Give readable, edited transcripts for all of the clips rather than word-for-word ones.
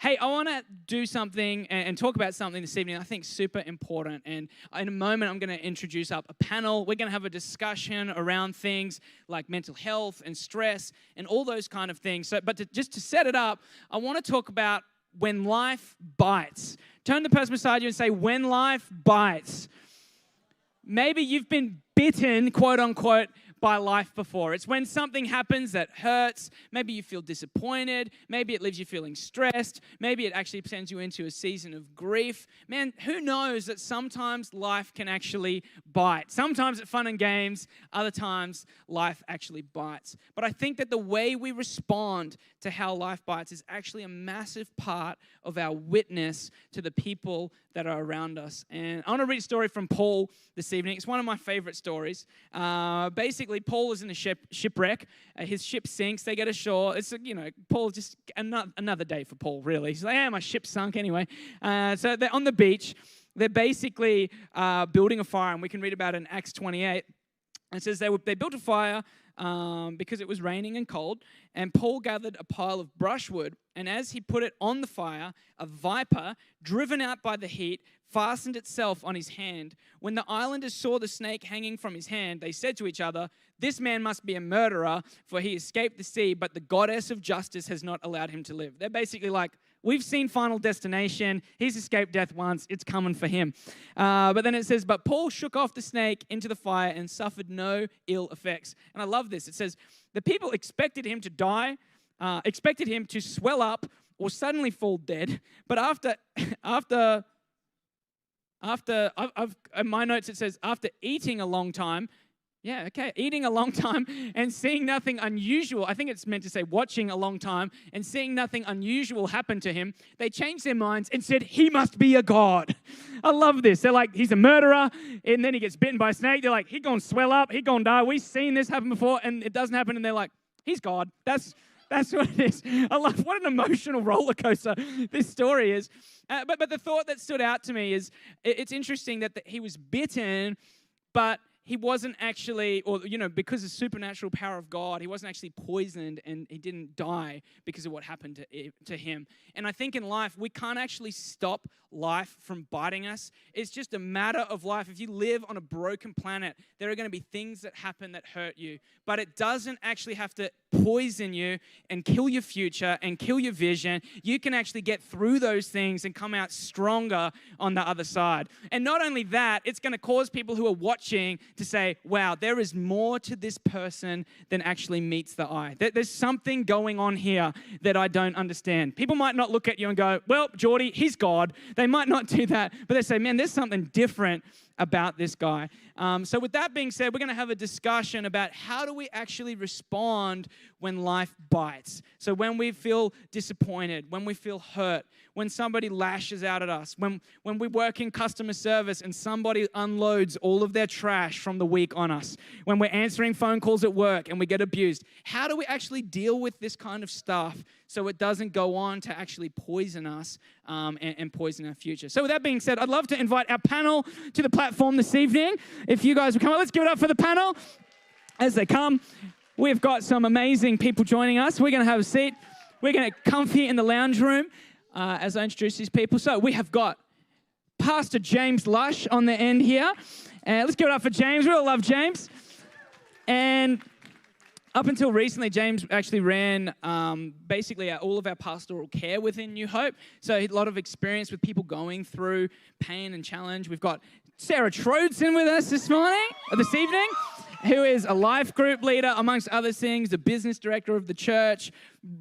Hey, I want to do something and talk about something this evening I think super important. And in a moment, I'm going to introduce up a panel. We're going to have a discussion around things like mental health and stress and all those kind of things. Just to set it up, I want to talk about when life bites. Turn to the person beside you and say, when life bites. Maybe you've been bitten, quote unquote, by life before. It's when something happens that hurts. Maybe you feel disappointed. Maybe it leaves you feeling stressed. Maybe it actually sends you into a season of grief. Man, who knows that sometimes life can actually bite. Sometimes it's fun and games. Other times life actually bites. But I think that the way we respond to how life bites is actually a massive part of our witness to the people that are around us. And I want to read a story from Paul this evening. It's one of my favorite stories. Basically, Paul is in a shipwreck. His ship sinks. They get ashore. It's, Paul, just another day for Paul, really. He's like, yeah, my ship sunk anyway. So they're on the beach. They're basically building a fire, and we can read about it in Acts 28. It says they built a fire because it was raining and cold, and Paul gathered a pile of brushwood, and as he put it on the fire, a viper, driven out by the heat, fastened itself on his hand. When the islanders saw the snake hanging from his hand, they said to each other, "This man must be a murderer, for he escaped the sea, but the goddess of justice has not allowed him to live." They're basically like, we've seen Final Destination. He's escaped death once. It's coming for him. But then it says, but Paul shook off the snake into the fire and suffered no ill effects. And I love this. It says, the people expected him to die, expected him to swell up or suddenly fall dead. But in my notes it says, after eating a long time, eating a long time and seeing nothing unusual. I think it's meant to say watching a long time and seeing nothing unusual happen to him. They changed their minds and said, he must be a god. I love this. They're like, he's a murderer. And then he gets bitten by a snake. They're like, he's going to swell up. He's going to die. We've seen this happen before and it doesn't happen. And they're like, he's God. That's what it is. I love what an emotional roller coaster this story is. But the thought that stood out to me is it's interesting that he was bitten, but he wasn't actually, because of the supernatural power of God, he wasn't actually poisoned and he didn't die because of what happened to him. And I think in life, we can't actually stop life from biting us. It's just a matter of life. If you live on a broken planet, there are going to be things that happen that hurt you. But it doesn't actually have to poison you and kill your future and kill your vision. You can actually get through those things and come out stronger on the other side. And not only that, it's going to cause people who are watching to say, wow, there is more to this person than actually meets the eye. There's something going on here that I don't understand. People might not look at you and go, well, Geordie, he's God. They might not do that, but they say, man, there's something different about this guy. So with that being said, we're going to have a discussion about how do we actually respond when life bites. So when we feel disappointed, when we feel hurt, when somebody lashes out at us, when we work in customer service and somebody unloads all of their trash from the week on us, when we're answering phone calls at work and we get abused, how do we actually deal with this kind of stuff so it doesn't go on to actually poison us and poison our future? So with that being said, I'd love to invite our panel to the platform this evening. If you guys would come up, let's give it up for the panel as they come. We've got some amazing people joining us. We're going to have a seat. We're going to comfy in the lounge room as I introduce these people. So we have got Pastor James Lush on the end here. Let's give it up for James. We all love James. And up until recently, James actually ran basically all of our pastoral care within New Hope. So a lot of experience with people going through pain and challenge. We've got Sarah Trodson with us this evening, who is a life group leader, amongst other things, the business director of the church,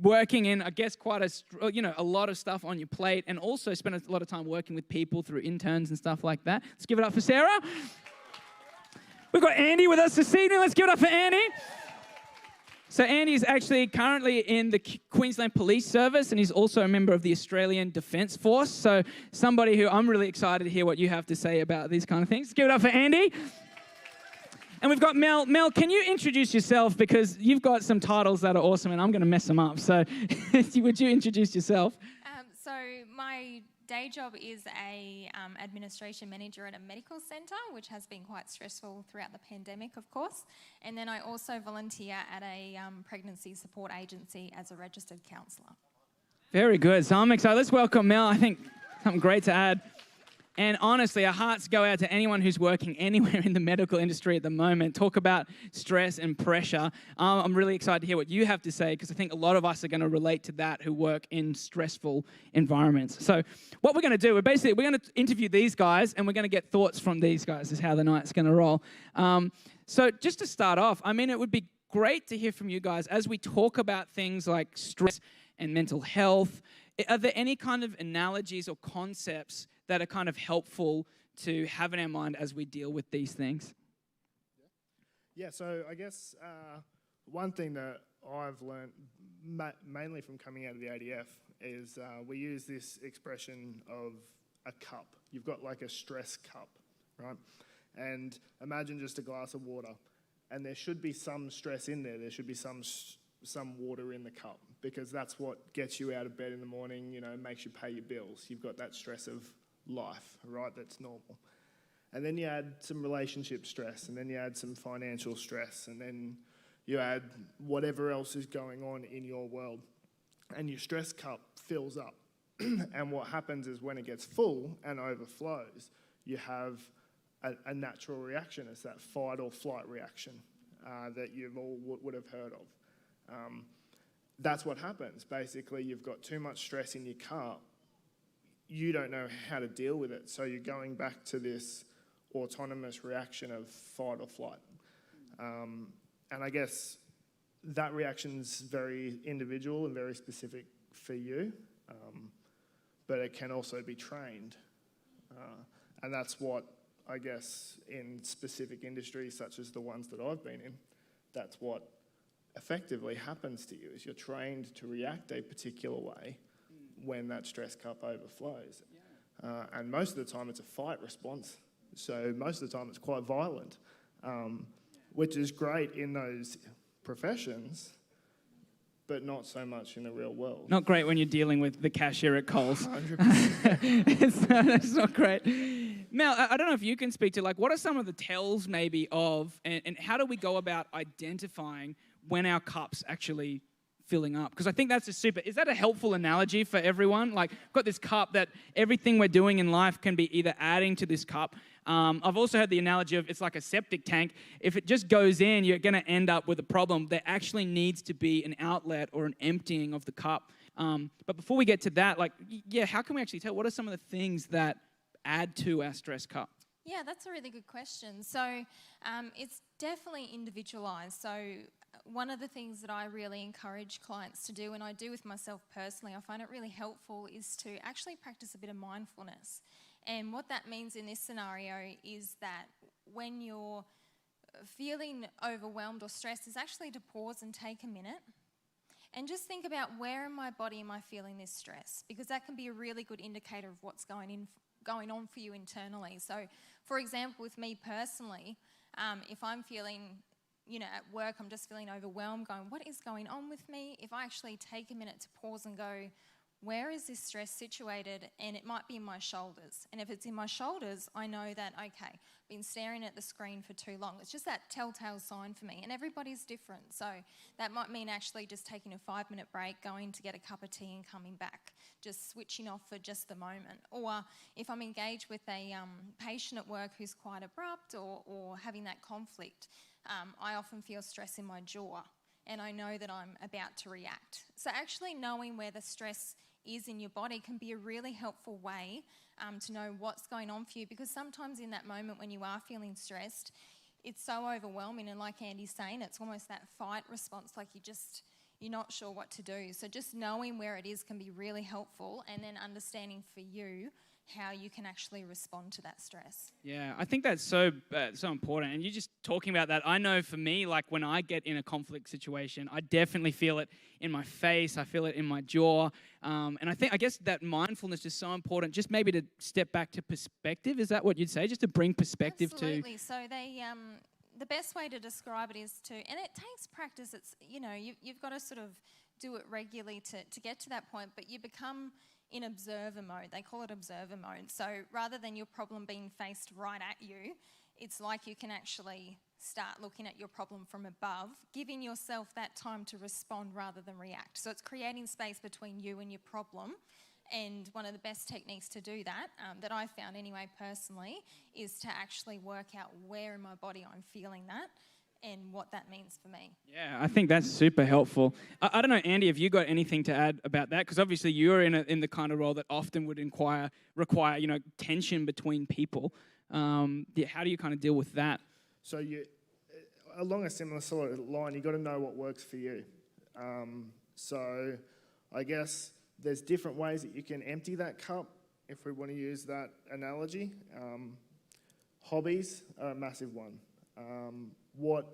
working in, I guess, quite a lot of stuff on your plate, and also spent a lot of time working with people through interns and stuff like that. Let's give it up for Sarah. We've got Andy with us this evening. Let's give it up for Andy. So Andy is actually currently in the Queensland Police Service, and he's also a member of the Australian Defence Force. So somebody who I'm really excited to hear what you have to say about these kind of things. Let's give it up for Andy. And we've got Mel. Mel, can you introduce yourself? Because you've got some titles that are awesome, and I'm going to mess them up. So would you introduce yourself? So my day job is a administration manager at a medical centre, which has been quite stressful throughout the pandemic, of course. And then I also volunteer at a pregnancy support agency as a registered counsellor. Very good. So I'm excited. Let's welcome Mel. I think something great to add. And honestly, our hearts go out to anyone who's working anywhere in the medical industry at the moment. Talk about stress and pressure. I'm really excited to hear what you have to say, because I think a lot of us are going to relate to that who work in stressful environments. So what we're going to do, we're going to interview these guys, and we're going to get thoughts from these guys is how the night's going to roll. So just to start off, I mean, it would be great to hear from you guys as we talk about things like stress and mental health. Are there any kind of analogies or concepts that are kind of helpful to have in our mind as we deal with these things? Yeah, so I guess one thing that I've learned mainly from coming out of the ADF is we use this expression of a cup. You've got like a stress cup, right? And imagine just a glass of water, and there should be some stress in there. There should be some water in the cup, because that's what gets you out of bed in the morning, makes you pay your bills. You've got that stress of life, right? That's normal. And then you add some relationship stress, and then you add some financial stress, and then you add whatever else is going on in your world, and your stress cup fills up. And what happens is when it gets full and overflows, you have a natural reaction. It's that fight or flight reaction that you've all would have heard of. That's what happens. Basically, you've got too much stress in your cup. You don't know how to deal with it. So you're going back to this autonomous reaction of fight or flight. And I guess that reaction's very individual and very specific for you, but it can also be trained. And that's what, I guess, in specific industries such as the ones that I've been in, that's what effectively happens to you, is you're trained to react a particular way when that stress cup overflows. And most of the time it's a fight response. So most of the time it's quite violent, which is great in those professions, but not so much in the real world. Not great when you're dealing with the cashier at Coles. 100%. It's not great. Mel, I don't know if you can speak to, what are some of the tells maybe of, and how do we go about identifying when our cup's actually filling up? Because I think that's is that a helpful analogy for everyone? We've got this cup that everything we're doing in life can be either adding to this cup. I've also heard the analogy of it's like a septic tank. If it just goes in, you're going to end up with a problem. There actually needs to be an outlet or an emptying of the cup. But before we get to that, how can we actually tell? What are some of the things that add to our stress cup? Yeah, that's a really good question. So it's definitely individualised. So one of the things that I really encourage clients to do, and I do with myself personally, I find it really helpful, is to actually practice a bit of mindfulness. And what that means in this scenario is that when you're feeling overwhelmed or stressed, is actually to pause and take a minute and just think about, where in my body am I feeling this stress? Because that can be a really good indicator of what's going on for you internally. So, for example, with me personally, if I'm feeling, at work, I'm just feeling overwhelmed, going, what is going on with me? If I actually take a minute to pause and go, where is this stress situated? And it might be in my shoulders. And if it's in my shoulders, I know that, okay, I've been staring at the screen for too long. It's just that telltale sign for me. And everybody's different. So that might mean actually just taking a 5-minute break, going to get a cup of tea and coming back, just switching off for just a moment. Or if I'm engaged with a patient at work who's quite abrupt or having that conflict, I often feel stress in my jaw. And I know that I'm about to react. So actually knowing where the stress is in your body can be a really helpful way to know what's going on for you, because sometimes in that moment when you are feeling stressed, it's so overwhelming, and like Andy's saying, it's almost that fight response, like you're not sure what to do. So just knowing where it is can be really helpful, and then understanding for you how you can actually respond to that stress. Yeah, I think that's so important. And you just talking about that, I know for me, when I get in a conflict situation, I definitely feel it in my face, I feel it in my jaw. And I guess that mindfulness is so important, just maybe to step back to perspective. Is that what you'd say? Just to bring perspective Absolutely. So the best way to describe it is and it takes practice. It's, you've got to sort of do it regularly to get to that point, but you become in observer mode. They call it observer mode. So rather than your problem being faced right at you, it's like you can actually start looking at your problem from above, giving yourself that time to respond rather than react. So it's creating space between you and your problem. And one of the best techniques to do that, that I found anyway personally, is to actually work out where in my body I'm feeling that and what that means for me. Yeah, I think that's super helpful. I don't know, Andy, have you got anything to add about that? Because obviously you're in the kind of role that often would require tension between people. How do you kind of deal with that? So along a similar sort of line, you've got to know what works for you. So I guess there's different ways that you can empty that cup, if we want to use that analogy. Hobbies are a massive one. What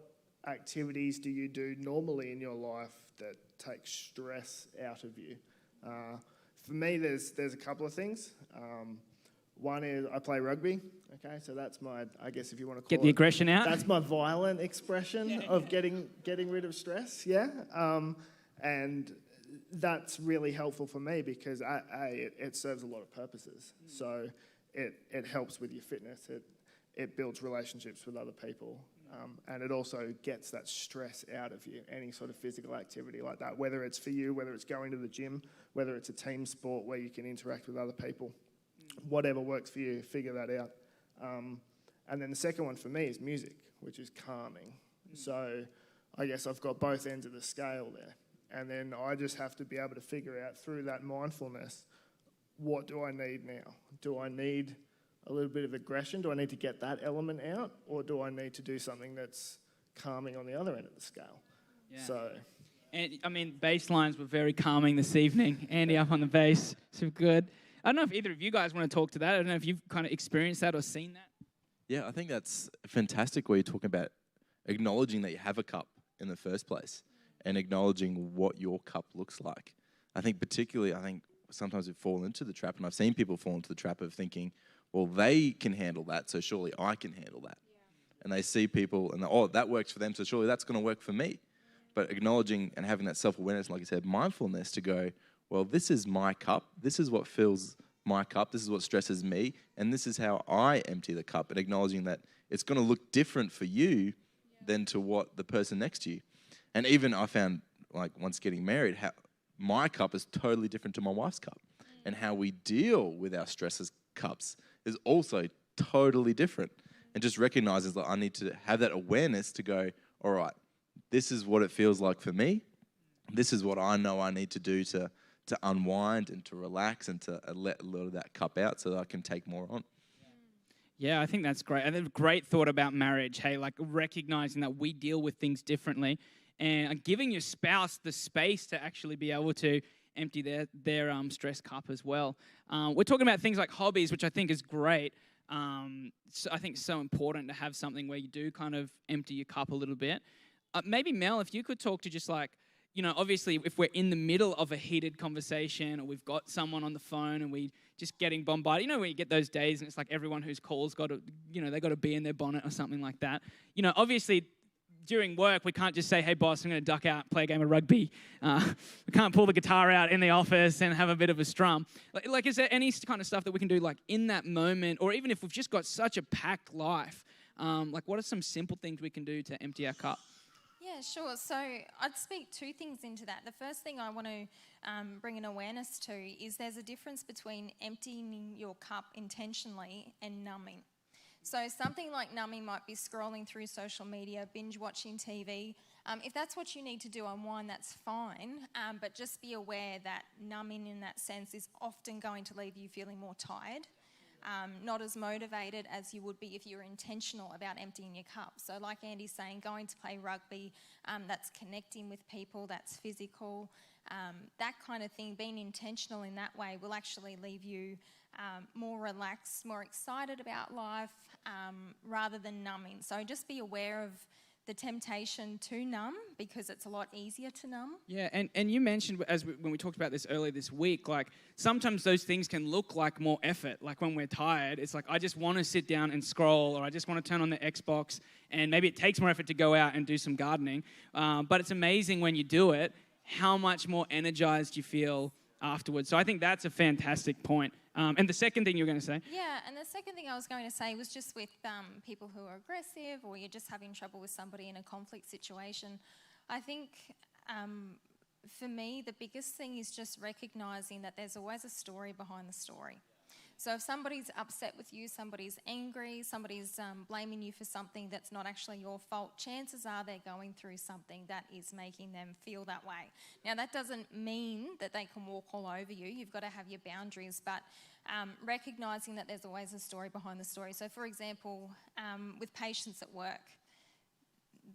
activities do you do normally in your life that take stress out of you? For me, there's a couple of things. One is I play rugby. Okay, so that's my, I guess if you want to call Get the aggression out. That's my violent expression of getting rid of stress. Yeah, and that's really helpful for me because it serves a lot of purposes. So it helps with your fitness. It builds relationships with other people. And it also gets that stress out of you, any sort of physical activity like that, whether it's for you, whether it's going to the gym, whether it's a team sport where you can interact with other people. Whatever works for you, figure that out. And then the second one for me is music, which is calming. So I guess I've got both ends of the scale there. And then I just have to be able to figure out through that mindfulness, what do I need now? Do I need a little bit of aggression? Do I need to get that element out? Or do I need to do something that's calming on the other end of the scale? Yeah. So, and I mean, bass lines were very calming this evening. Andy up on the bass, so good. I don't know if either of you guys want to talk to that. I don't know if you've kind of experienced that or seen that. Yeah, I think that's fantastic where you're talking about acknowledging that you have a cup in the first place and acknowledging what your cup looks like. I think sometimes we fall into the trap, and I've seen people fall into the trap of thinking, well, they can handle that, so surely I can handle that. Yeah. And they see people and that works for them, so surely that's going to work for me. But acknowledging and having that self-awareness, like I said, mindfulness to go, well, this is my cup. This is what fills my cup. This is what stresses me. And this is how I empty the cup. And acknowledging that it's going to look different for you than to what the person next to you. And even I found, like, once getting married, how my cup is totally different to my wife's cup. And how we deal with our stresses cups is also totally different. And just recognizes that I need to have that awareness to go, all right, this is what it feels like for me. This is what I know I need to do to unwind and to relax and to let a lot of that cup out so that I can take more on. Yeah, I think that's great. And a great thought about marriage, hey, like recognizing that we deal with things differently and giving your spouse the space to actually be able to empty their stress cup as well. We're talking about things like hobbies, which I think is great. So I think it's so important to have something where you do kind of empty your cup a little bit. Maybe Mel, if you could talk to just like, obviously if we're in the middle of a heated conversation or we've got someone on the phone and we just getting bombarded, when you get those days and it's like everyone whose call's got to, they got to be in their bonnet or something like that. Obviously during work, we can't just say, hey, boss, I'm going to duck out, play a game of rugby. We can't pull the guitar out in the office and have a bit of a strum. Like, is there any kind of stuff that we can do, like, in that moment, or even if we've just got such a packed life, what are some simple things we can do to empty our cup? Yeah, sure. So I'd speak two things into that. The first thing I want to bring an awareness to is there's a difference between emptying your cup intentionally and numbing. So something like numbing might be scrolling through social media, binge watching TV. If that's what you need to do unwind, that's fine. But just be aware that numbing in that sense is often going to leave you feeling more tired, not as motivated as you would be if you were intentional about emptying your cup. So like Andy's saying, going to play rugby, that's connecting with people, that's physical, that kind of thing, being intentional in that way will actually leave you more relaxed, more excited about life, rather than numbing. So just be aware of the temptation to numb because it's a lot easier to numb. Yeah, and you mentioned when we talked about this earlier this week, like sometimes those things can look like more effort. Like when we're tired, it's like I just want to sit down and scroll, or I just want to turn on the Xbox, and maybe it takes more effort to go out and do some gardening. But it's amazing when you do it, how much more energized you feel afterwards. So I think that's a fantastic point. And the second thing you were going to say? Yeah, and the second thing I was going to say was just with people who are aggressive, or you're just having trouble with somebody in a conflict situation. I think for me, the biggest thing is just recognising that there's always a story behind the story. So if somebody's upset with you, somebody's angry, somebody's blaming you for something that's not actually your fault, chances are they're going through something that is making them feel that way. Now, that doesn't mean that they can walk all over you. You've got to have your boundaries, but recognising that there's always a story behind the story. So, for example, with patients at work,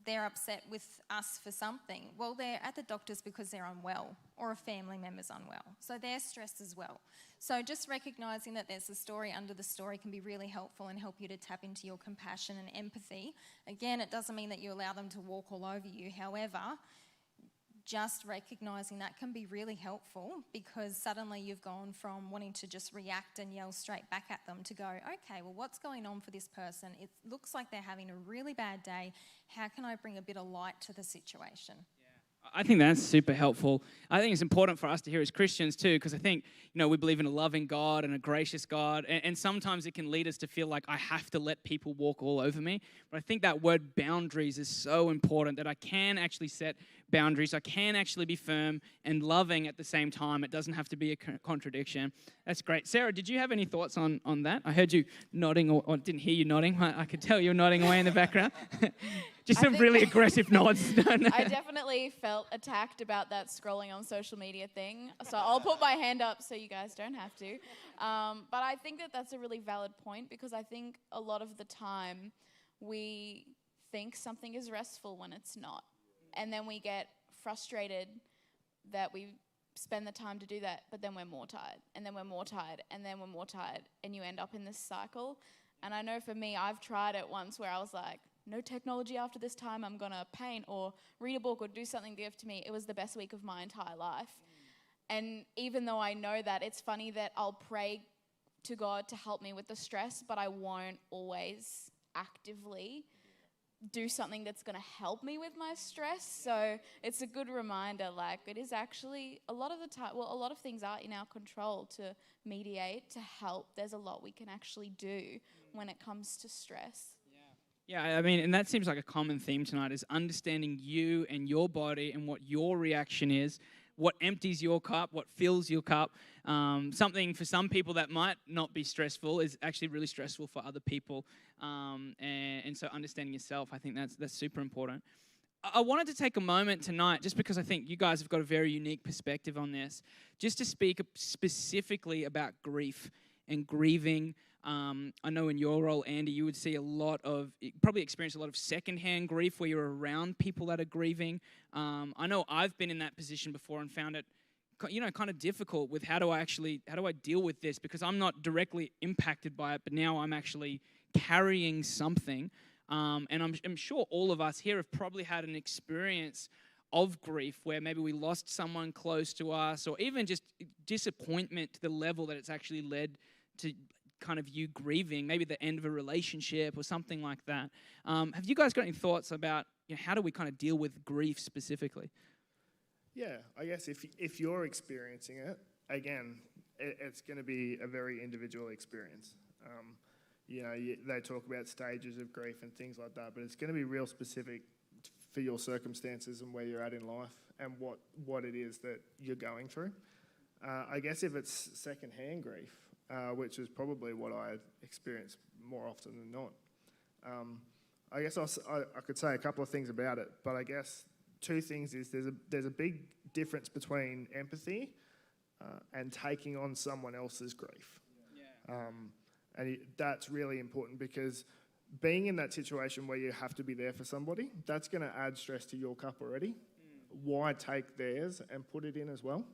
they're upset with us for something. Well, they're at the doctor's because they're unwell, or a family member's unwell. So they're stressed as well. So just recognising that there's a story under the story can be really helpful and help you to tap into your compassion and empathy. Again, it doesn't mean that you allow them to walk all over you. However, just recognising that can be really helpful, because suddenly you've gone from wanting to just react and yell straight back at them to go, okay, well, what's going on for this person? It looks like they're having a really bad day. How can I bring a bit of light to the situation? I think that's super helpful. I think it's important for us to hear as Christians too, because I think, we believe in a loving God and a gracious God, and sometimes it can lead us to feel like I have to let people walk all over me. But I think that word boundaries is so important, that I can actually set boundaries. I can actually be firm and loving at the same time. It doesn't have to be a contradiction. That's great. Sarah, did you have any thoughts on that? I heard you nodding, or didn't hear you nodding. I could tell you were nodding away in the background. Just some really aggressive nods. I definitely felt attacked about that scrolling on social media thing. So I'll put my hand up so you guys don't have to. But I think that that's a really valid point, because I think a lot of the time we think something is restful when it's not. And then we get frustrated that we spend the time to do that, but then we're more tired, and then we're more tired, and then we're more tired, and you end up in this cycle. And I know for me, I've tried it once where I was like, no technology after this time, I'm going to paint or read a book or do something good to me. It was the best week of my entire life. And even though I know that, it's funny that I'll pray to God to help me with the stress, but I won't always actively do something that's going to help me with my stress. So it's a good reminder, like, it is actually a lot of the time, well, a lot of things are in our control to mediate, to help. There's a lot we can actually do when it comes to stress. Yeah, I mean, and that seems like a common theme tonight, is understanding you and your body and what your reaction is, what empties your cup, what fills your cup. Something for some people that might not be stressful is actually really stressful for other people. And so understanding yourself, I think that's super important. I wanted to take a moment tonight, just because I think you guys have got a very unique perspective on this, just to speak specifically about grief and grieving. I know in your role, Andy, you would see probably experience a lot of secondhand grief where you're around people that are grieving. I know I've been in that position before and found it, kind of difficult with how do I deal with this, because I'm not directly impacted by it, but now I'm actually carrying something. And I'm sure all of us here have probably had an experience of grief where maybe we lost someone close to us, or even just disappointment to the level that it's actually led to kind of you grieving, maybe the end of a relationship or something like that. Have you guys got any thoughts about how do we kind of deal with grief specifically? Yeah, I guess if you're experiencing it, again, it's going to be a very individual experience. They talk about stages of grief and things like that, but it's going to be real specific for your circumstances and where you're at in life and what it is that you're going through. I guess if it's secondhand grief, which is probably what I experience more often than not. I guess I could say a couple of things about it, but I guess two things is there's a big difference between empathy and taking on someone else's grief. And that's really important, because being in that situation where you have to be there for somebody, that's going to add stress to your cup already. Why take theirs and put it in as well?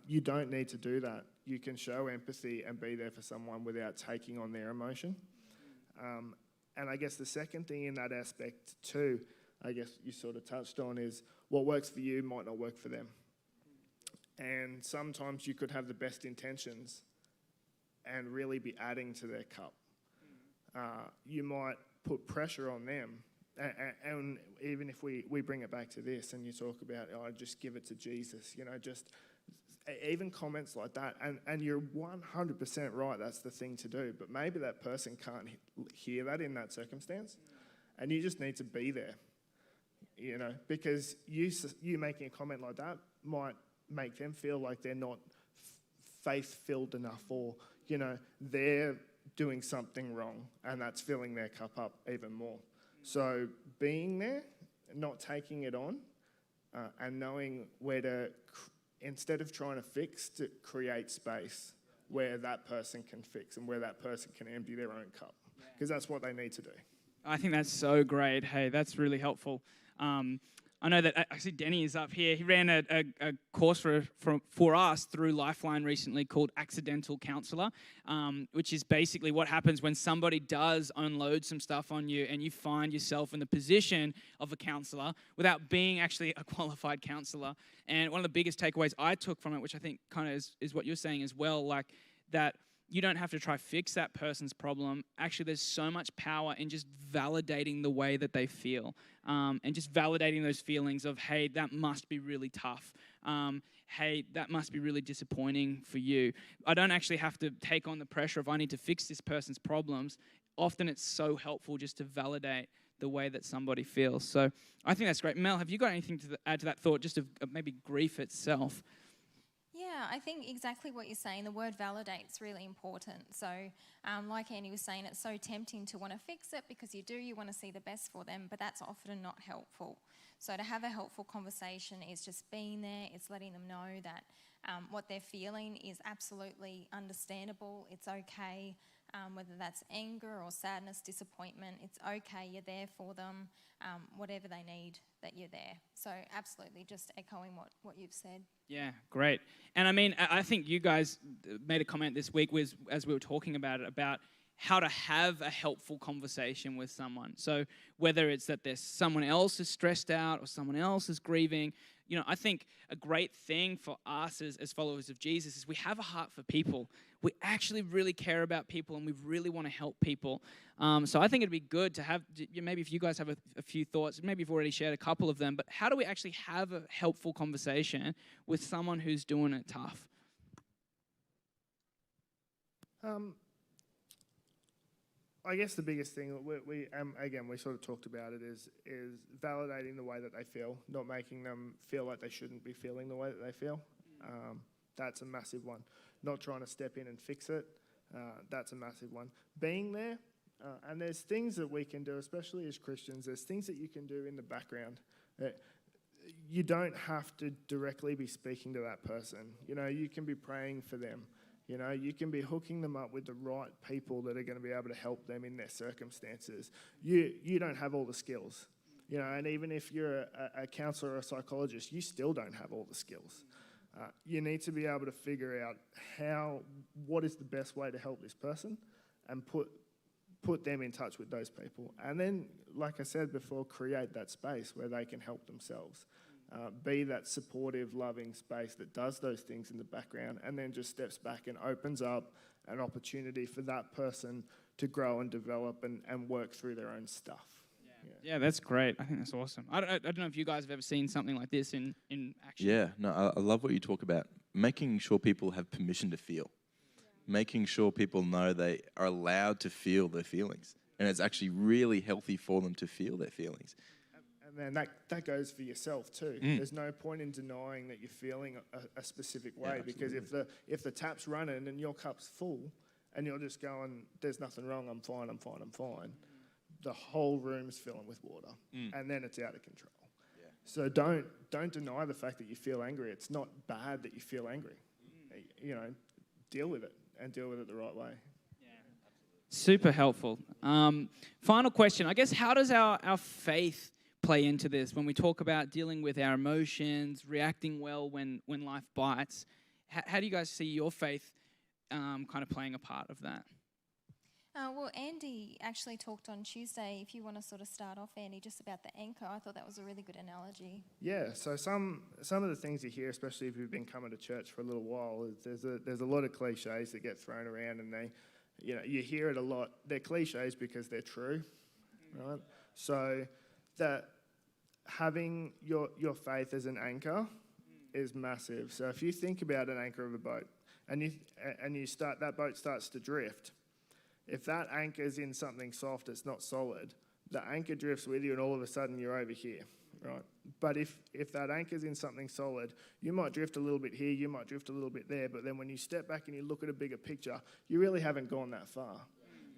You don't need to do that. You can show empathy and be there for someone without taking on their emotion. And I guess the second thing in that aspect too, I guess you sort of touched on, is what works for you might not work for them. And sometimes you could have the best intentions and really be adding to their cup. You might put pressure on them. And even if we bring it back to this and you talk about, just give it to Jesus, just even comments like that, and you're 100% right, that's the thing to do, but maybe that person can't hear that in that circumstance, and you just need to be there, because you making a comment like that might make them feel like they're not faith-filled enough, or, they're doing something wrong, and that's filling their cup up even more. So being there, not taking it on, and knowing where to, instead of trying to fix, to create space where that person can fix and where that person can empty their own cup, because that's what they need to do. I think that's so great. Hey, that's really helpful. I know that actually Denny is up here. He ran a course for us through Lifeline recently called Accidental Counselor, which is basically what happens when somebody does unload some stuff on you and you find yourself in the position of a counselor without being actually a qualified counselor. And one of the biggest takeaways I took from it, which I think kind of is what you're saying as well, like that you don't have to try fix that person's problem. Actually, there's so much power in just validating the way that they feel, and just validating those feelings of, hey, that must be really tough. Hey, that must be really disappointing for you. I don't actually have to take on the pressure of I need to fix this person's problems. Often it's so helpful just to validate the way that somebody feels. So I think that's great. Mel, have you got anything to add to that thought, just of maybe grief itself? Yeah, I think exactly what you're saying. The word validate's really important. So like Andy was saying, it's so tempting to want to fix it because you want to see the best for them, but that's often not helpful. So to have a helpful conversation is just being there. It's letting them know that what they're feeling is absolutely understandable. It's okay, whether that's anger or sadness, disappointment. It's okay. You're there for them. Whatever they need, that you're there. So absolutely just echoing what you've said. Yeah, great. And I mean, I think you guys made a comment this week as we were talking about it, about how to have a helpful conversation with someone. So whether it's that there's someone else is stressed out or someone else is grieving, I think a great thing for us as followers of Jesus is we have a heart for people. We actually really care about people and we really want to help people. So I think it'd be good to have, maybe if you guys have a few thoughts, maybe you've already shared a couple of them, but how do we actually have a helpful conversation with someone who's doing it tough? I guess the biggest thing, we sort of talked about it, is validating the way that they feel, not making them feel like they shouldn't be feeling the way that they feel. That's a massive one. Not trying to step in and fix it. That's a massive one. Being there, and there's things that we can do, especially as Christians, there's things that you can do in the background. You don't have to directly be speaking to that person. You can be praying for them. You can be hooking them up with the right people that are going to be able to help them in their circumstances. You don't have all the skills, and even if you're a counsellor or a psychologist, you still don't have all the skills. You need to be able to figure out what is the best way to help this person, and put them in touch with those people. And then, like I said before, create that space where they can help themselves. Be that supportive, loving space that does those things in the background and then just steps back and opens up an opportunity for that person to grow and develop and work through their own stuff. Yeah, that's great. I think that's awesome. I don't know if you guys have ever seen something like this in action. Yeah, no, I love what you talk about. Making sure people have permission to feel. Making sure people know they are allowed to feel their feelings. And it's actually really healthy for them to feel their feelings. And then that goes for yourself too. There's no point in denying that you're feeling a specific way, because if the tap's running and your cup's full and you're just going, there's nothing wrong, I'm fine, the whole room's filling with water, and then it's out of control. Yeah. So don't deny the fact that you feel angry. It's not bad that you feel angry. Deal with it, and deal with it the right way. Super helpful. Final question. I guess, how does our faith play into this when we talk about dealing with our emotions, reacting well when life bites? How do you guys see your faith kind of playing a part of that? Well, Andy actually talked on Tuesday, if you want to sort of start off, Andy, just about the anchor. I thought that was a really good analogy. Yeah, so some of the things you hear, especially if you've been coming to church for a little while, is there's a lot of cliches that get thrown around, and you hear it a lot. They're cliches because they're true, right? So that having your faith as an anchor is massive. So if you think about an anchor of a boat, and that boat starts to drift, if that anchor's in something soft, it's not solid, the anchor drifts with you and all of a sudden you're over here, right? But if that anchor's in something solid, you might drift a little bit here, you might drift a little bit there, but then when you step back and you look at a bigger picture, you really haven't gone that far.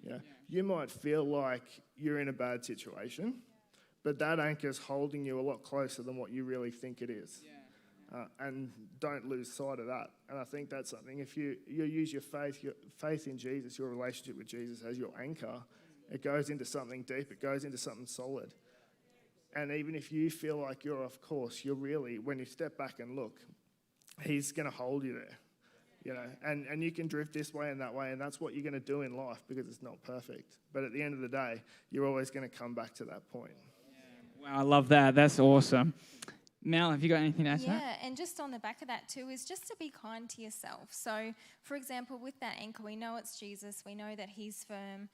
Yeah. You might feel like you're in a bad situation, but that anchor's holding you a lot closer than what you really think it is. And don't lose sight of that. And I think that's something, if you use your faith in Jesus, your relationship with Jesus as your anchor, it goes into something deep, it goes into something solid. And even if you feel like you're off course, you're really, when you step back and look, he's going to hold you there. You know, and you can drift this way and that way, and that's what you're going to do in life because it's not perfect. But at the end of the day, you're always going to come back to that point. Wow, I love that. That's awesome. Mel, have you got anything to add to that? Yeah, and just on the back of that too is just to be kind to yourself. So, for example, with that anchor, we know it's Jesus. We know that he's firm.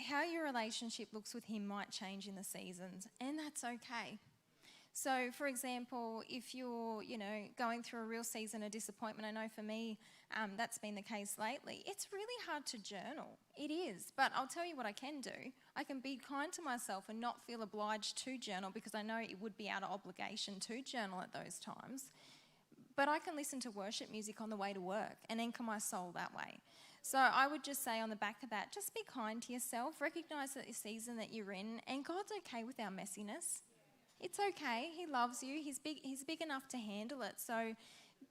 How your relationship looks with him might change in the seasons, and that's okay. So, for example, if you're, going through a real season of disappointment, I know for me that's been the case lately, it's really hard to journal. It is. But I'll tell you what I can do. I can be kind to myself and not feel obliged to journal because I know it would be out of obligation to journal at those times. But I can listen to worship music on the way to work and anchor my soul that way. So I would just say on the back of that, just be kind to yourself. Recognise that the season that you're in, and God's okay with our messiness. It's okay. He loves you. He's big enough to handle it. So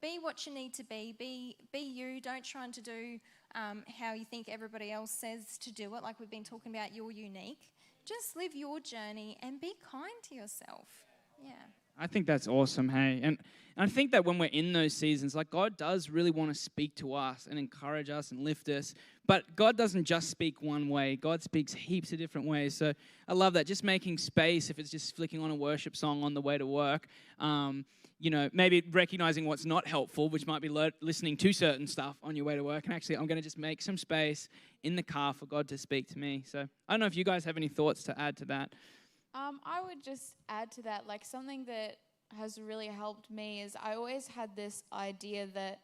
be what you need to be. Be you. Don't try to do how you think everybody else says to do it. Like we've been talking about, you're unique. Just live your journey and be kind to yourself. Yeah. I think that's awesome, hey. And I think that when we're in those seasons, like God does really want to speak to us and encourage us and lift us. But God doesn't just speak one way. God speaks heaps of different ways. So I love that. Just making space, if it's just flicking on a worship song on the way to work, maybe recognizing what's not helpful, which might be listening to certain stuff on your way to work. And actually, I'm going to just make some space in the car for God to speak to me. So I don't know if you guys have any thoughts to add to that. I would just add to that, like something that has really helped me is I always had this idea that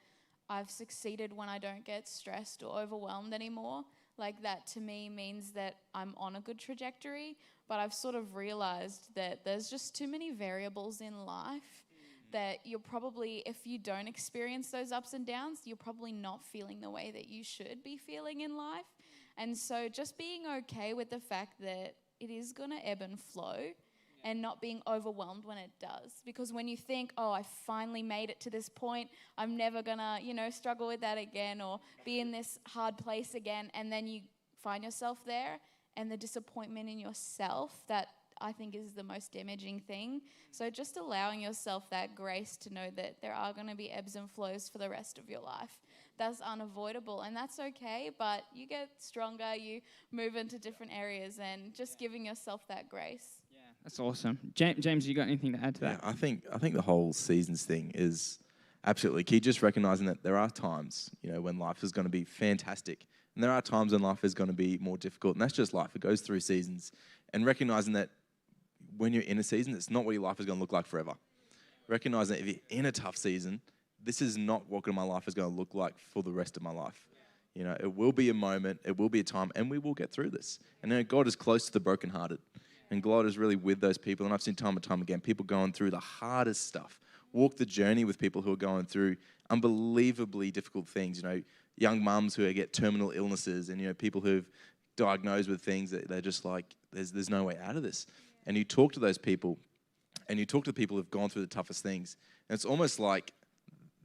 I've succeeded when I don't get stressed or overwhelmed anymore. Like that to me means that I'm on a good trajectory, but I've sort of realized that there's just too many variables in life that you're probably, if you don't experience those ups and downs, you're probably not feeling the way that you should be feeling in life. And so just being okay with the fact that it is going to ebb and flow and not being overwhelmed when it does. Because when you think, oh, I finally made it to this point, I'm never going to, struggle with that again or be in this hard place again, and then you find yourself there and the disappointment in yourself, that I think is the most damaging thing. So just allowing yourself that grace to know that there are going to be ebbs and flows for the rest of your life. That's unavoidable, and that's okay, but you get stronger, you move into different areas, and just giving yourself that grace. Yeah, that's awesome. James, you got anything to add to that? Yeah, I think the whole seasons thing is absolutely key. Just recognizing that there are times, when life is going to be fantastic, and there are times when life is going to be more difficult, and that's just life. It goes through seasons, and recognizing that when you're in a season, it's not what your life is going to look like forever. Recognizing that if you're in a tough season, this is not what my life is going to look like for the rest of my life. It will be a moment, it will be a time, and we will get through this. And God is close to the brokenhearted, and God is really with those people. And I've seen time and time again, people going through the hardest stuff. Walk the journey with people who are going through unbelievably difficult things. Young mums who get terminal illnesses, and people who've diagnosed with things that they're just like, there's no way out of this. And you talk to those people, and you talk to people who've gone through the toughest things, and it's almost like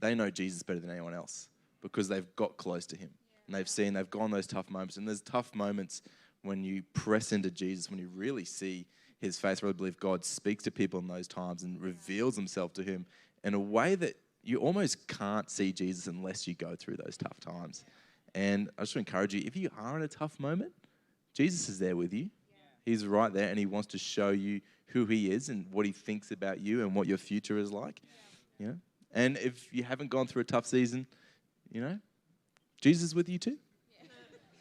they know Jesus better than anyone else because they've got close to him. And they've gone those tough moments. And there's tough moments when you press into Jesus, when you really see his face. I really believe God speaks to people in those times and reveals himself to him in a way that you almost can't see Jesus unless you go through those tough times. And I just want to encourage you, if you are in a tough moment, Jesus is there with you. He's right there, and he wants to show you who he is and what he thinks about you and what your future is like. And if you haven't gone through a tough season, Jesus is with you too.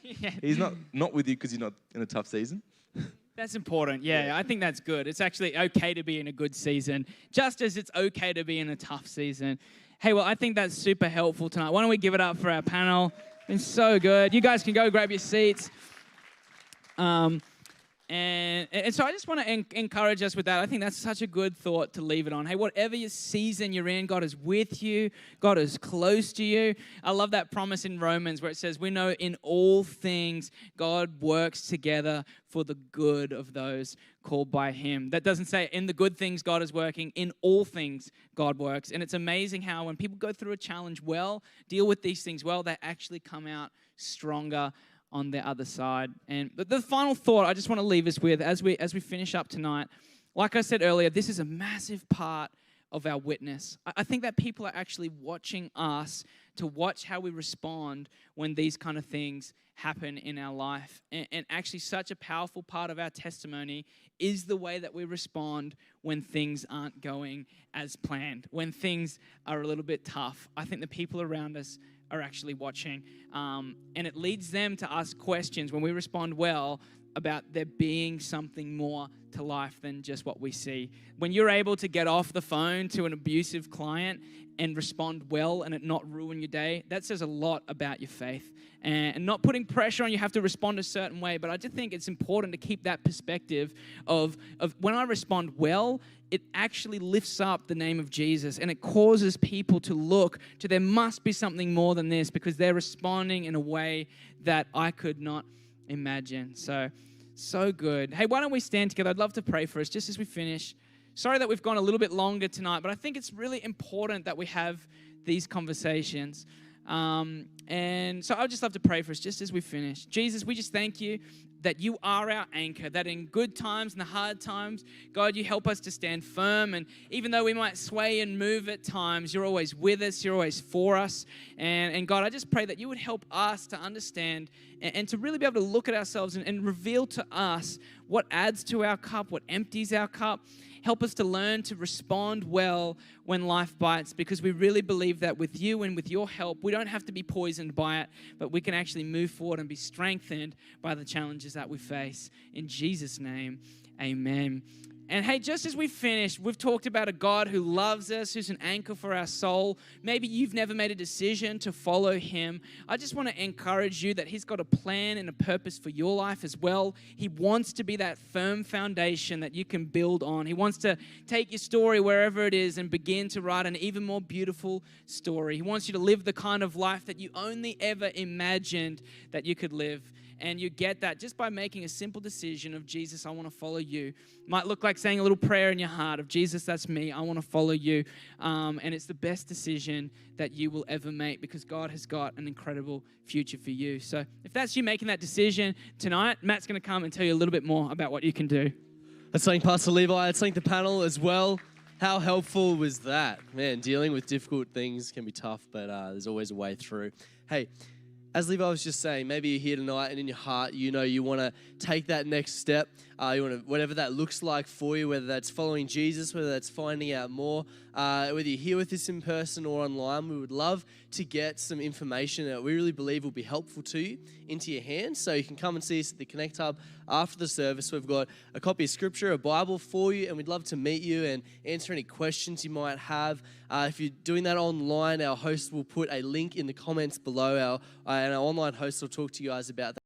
Yeah. He's not with you because you're not in a tough season. That's important. Yeah, I think that's good. It's actually okay to be in a good season, just as it's okay to be in a tough season. Hey, well, I think that's super helpful tonight. Why don't we give it up for our panel? Been so good. You guys can go grab your seats. And so I just want to encourage us with that. I think that's such a good thought to leave it on. Hey, whatever your season you're in, God is with you. God is close to you. I love that promise in Romans where it says, we know in all things God works together for the good of those called by him. That doesn't say in the good things God is working, in all things God works. And it's amazing how when people go through a challenge well, deal with these things well, they actually come out stronger on the other side. And the final thought I just want to leave us with as we finish up tonight, like I said earlier, this is a massive part of our witness. I think that people are actually watching us to watch how we respond when these kind of things happen in our life. And actually such a powerful part of our testimony is the way that we respond when things aren't going as planned, when things are a little bit tough. I think the people around us are actually watching. And it leads them to ask questions when we respond well about there being something more to life than just what we see. When you're able to get off the phone to an abusive client and respond well and it not ruin your day, that says a lot about your faith. And not putting pressure on you have to respond a certain way, but I just think it's important to keep that perspective of when I respond well, it actually lifts up the name of Jesus and it causes people to look to there must be something more than this because they're responding in a way that I could not imagine. So good. Hey, why don't we stand together? I'd love to pray for us just as we finish. Sorry that we've gone a little bit longer tonight, but I think it's really important that we have these conversations. And so I'd just love to pray for us just as we finish. Jesus, we just thank you that you are our anchor, that in good times and the hard times, God, you help us to stand firm. And even though we might sway and move at times, you're always with us, you're always for us. And God, I just pray that you would help us to understand and to really be able to look at ourselves and reveal to us what adds to our cup, what empties our cup. Help us to learn to respond well when life bites, because we really believe that with you and with your help, we don't have to be poisoned by it, but we can actually move forward and be strengthened by the challenges that we face. In Jesus' name, amen. And hey, just as we finish, we've talked about a God who loves us, who's an anchor for our soul. Maybe you've never made a decision to follow him. I just want to encourage you that he's got a plan and a purpose for your life as well. He wants to be that firm foundation that you can build on. He wants to take your story wherever it is and begin to write an even more beautiful story. He wants you to live the kind of life that you only ever imagined that you could live. And you get that just by making a simple decision of, Jesus, I want to follow you. Might look like saying a little prayer in your heart of, Jesus, that's me. I want to follow you. And it's the best decision that you will ever make because God has got an incredible future for you. So if that's you making that decision tonight, Matt's going to come and tell you a little bit more about what you can do. Let's thank Pastor Levi. Let's thank the panel as well. How helpful was that? Man, dealing with difficult things can be tough, but there's always a way through. Hey, as Levi was just saying, maybe you're here tonight and in your heart, you know you want to take that next step. You want to, whatever that looks like for you, whether that's following Jesus, whether that's finding out more, whether you're here with us in person or online, we would love to get some information that we really believe will be helpful to you into your hands. So you can come and see us at the Connect Hub after the service. We've got a copy of Scripture, a Bible for you, and we'd love to meet you and answer any questions you might have. If you're doing that online, our host will put a link in the comments below, and our online host will talk to you guys about that.